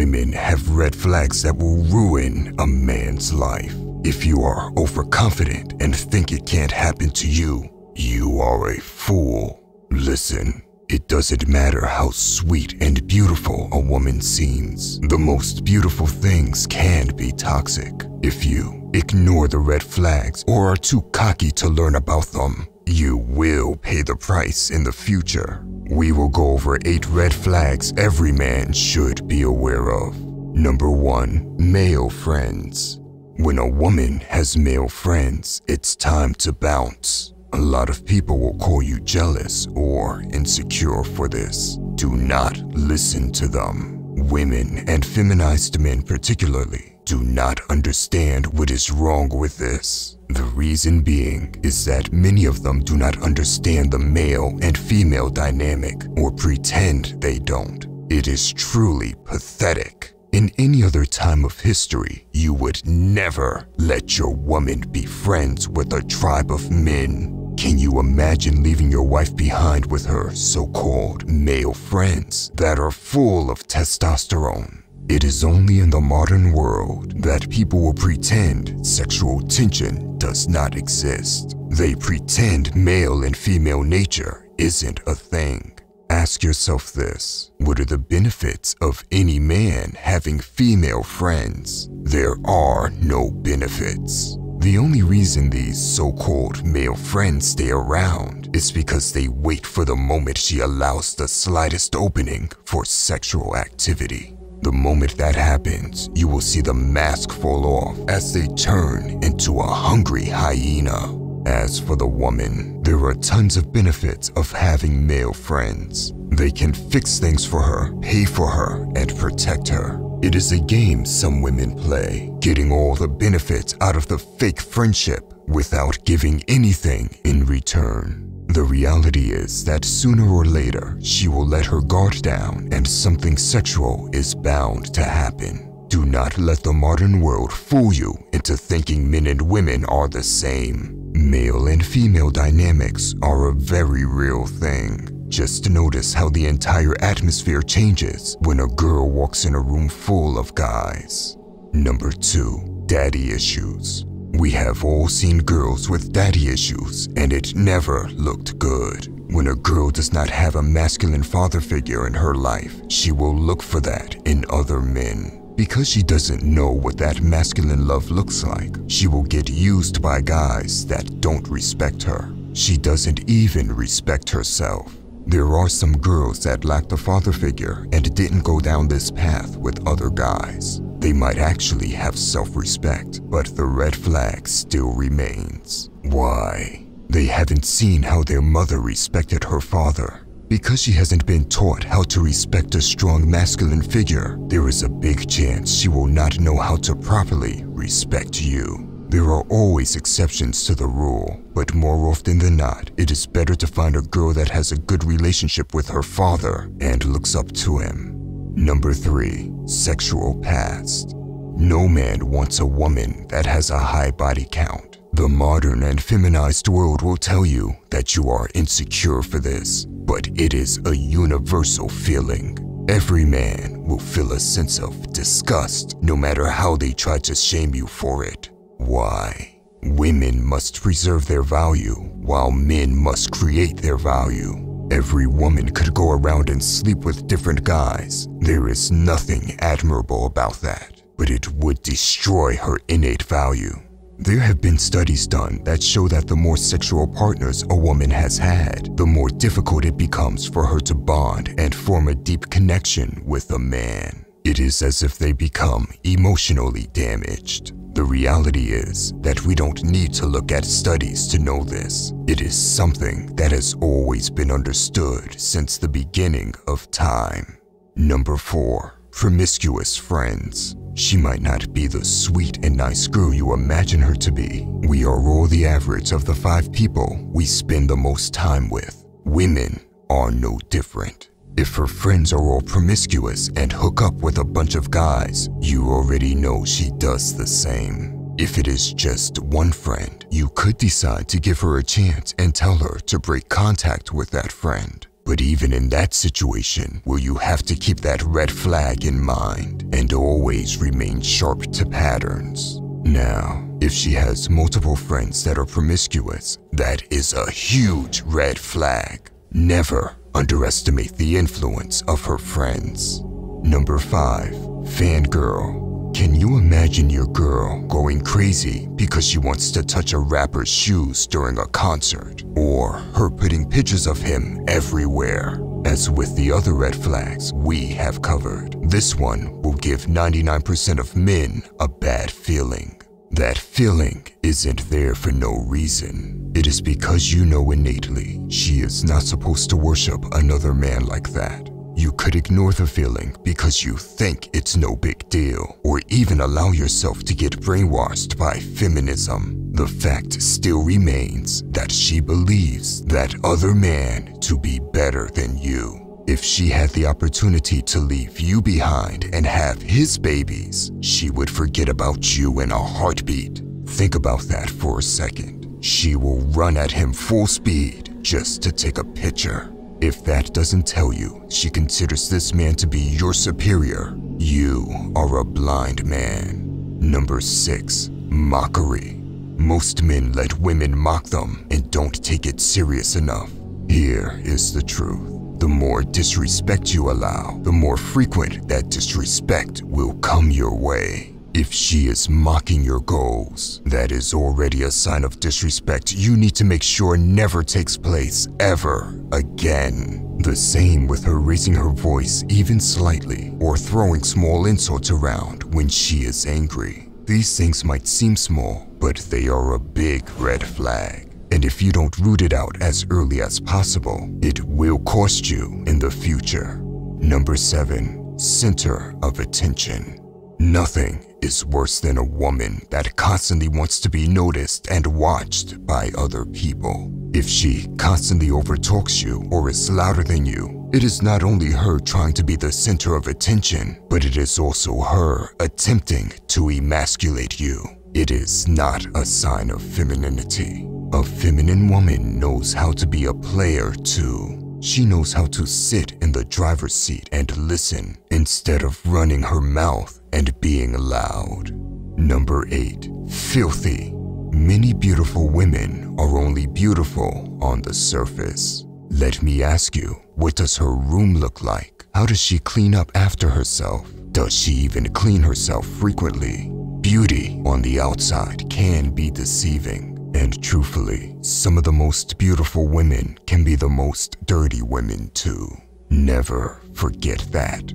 Women have red flags that will ruin a man's life. If you are overconfident and think it can't happen to you, you are a fool. Listen, it doesn't matter how sweet and beautiful a woman seems. The most beautiful things can be toxic. If you ignore the red flags or are too cocky to learn about them, you will pay the price in the future. We will go over 8 red flags every man should be aware of. Number 1, male friends. When a woman has male friends, it's time to bounce. A lot of people will call you jealous or insecure for this. Do not listen to them. Women and feminized men particularly do not understand what is wrong with this. The reason being is that many of them do not understand the male and female dynamic or pretend they don't. It is truly pathetic. In any other time of history, you would never let your woman be friends with a tribe of men. Can you imagine leaving your wife behind with her so-called male friends that are full of testosterone? It is only in the modern world that people will pretend sexual tension does not exist. They pretend male and female nature isn't a thing. Ask yourself this: what are the benefits of any man having female friends? There are no benefits. The only reason these so-called male friends stay around is because they wait for the moment she allows the slightest opening for sexual activity. The moment that happens, you will see the mask fall off as they turn into a hungry hyena. As for the woman, there are tons of benefits of having male friends. They can fix things for her, pay for her, and protect her. It is a game some women play, getting all the benefits out of the fake friendship without giving anything in return. The reality is that sooner or later, she will let her guard down and something sexual is bound to happen. Do not let the modern world fool you into thinking men and women are the same. Male and female dynamics are a very real thing. Just notice how the entire atmosphere changes when a girl walks in a room full of guys. Number 2, daddy issues. We have all seen girls with daddy issues, and it never looked good. When a girl does not have a masculine father figure in her life, she will look for that in other men. Because she doesn't know what that masculine love looks like, she will get used by guys that don't respect her. She doesn't even respect herself. There are some girls that lack the father figure and didn't go down this path with other guys. They might actually have self-respect, but the red flag still remains. Why? They haven't seen how their mother respected her father. Because she hasn't been taught how to respect a strong masculine figure, there is a big chance she will not know how to properly respect you. There are always exceptions to the rule, but more often than not, it is better to find a girl that has a good relationship with her father and looks up to him. Number 3, sexual past. No man wants a woman that has a high body count. The modern and feminized world will tell you that you are insecure for this, but it is a universal feeling. Every man will feel a sense of disgust no matter how they try to shame you for it. Why? Women must preserve their value, while men must create their value. Every woman could go around and sleep with different guys. There is nothing admirable about that, but it would destroy her innate value. There have been studies done that show that the more sexual partners a woman has had, the more difficult it becomes for her to bond and form a deep connection with a man. It is as if they become emotionally damaged. The reality is that we don't need to look at studies to know this. It is something that has always been understood since the beginning of time. Number 4, promiscuous friends. She might not be the sweet and nice girl you imagine her to be. We are all the average of the 5 people we spend the most time with. Women are no different. If her friends are all promiscuous and hook up with a bunch of guys, you already know she does the same. If it is just one friend, you could decide to give her a chance and tell her to break contact with that friend. But even in that situation, will you have to keep that red flag in mind and always remain sharp to patterns. Now, if she has multiple friends that are promiscuous, that is a huge red flag. Never underestimate the influence of her friends. Number 5. Fangirl. Can you imagine your girl going crazy because she wants to touch a rapper's shoes during a concert, or her putting pictures of him everywhere? As with the other red flags we have covered, this one will give 99% of men a bad feeling. That feeling isn't there for no reason. It is because you know innately she is not supposed to worship another man like that. You could ignore the feeling because you think it's no big deal, or even allow yourself to get brainwashed by feminism. The fact still remains that she believes that other man to be better than you. If she had the opportunity to leave you behind and have his babies, she would forget about you in a heartbeat. Think about that for a second. She will run at him full speed just to take a picture. If that doesn't tell you she considers this man to be your superior, you are a blind man. Number 6. Mockery. Most men let women mock them and don't take it serious enough. Here is the truth. The more disrespect you allow, the more frequent that disrespect will come your way. If she is mocking your goals, that is already a sign of disrespect you need to make sure never takes place ever again. The same with her raising her voice even slightly or throwing small insults around when she is angry. These things might seem small, but they are a big red flag. And if you don't root it out as early as possible, it will cost you in the future. Number 7. Center of attention. Nothing is worse than a woman that constantly wants to be noticed and watched by other people. If she constantly overtalks you or is louder than you, it is not only her trying to be the center of attention, but it is also her attempting to emasculate you. It is not a sign of femininity. A feminine woman knows how to be a player too. She knows how to sit in the driver's seat and listen instead of running her mouth and being loud. Number 8. Filthy. Many beautiful women are only beautiful on the surface. Let me ask you, what does her room look like? How does she clean up after herself? Does she even clean herself frequently? Beauty on the outside can be deceiving. And truthfully, some of the most beautiful women can be the most dirty women too. Never forget that.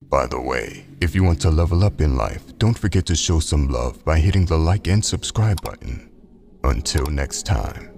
By the way, if you want to level up in life, don't forget to show some love by hitting the like and subscribe button. Until next time.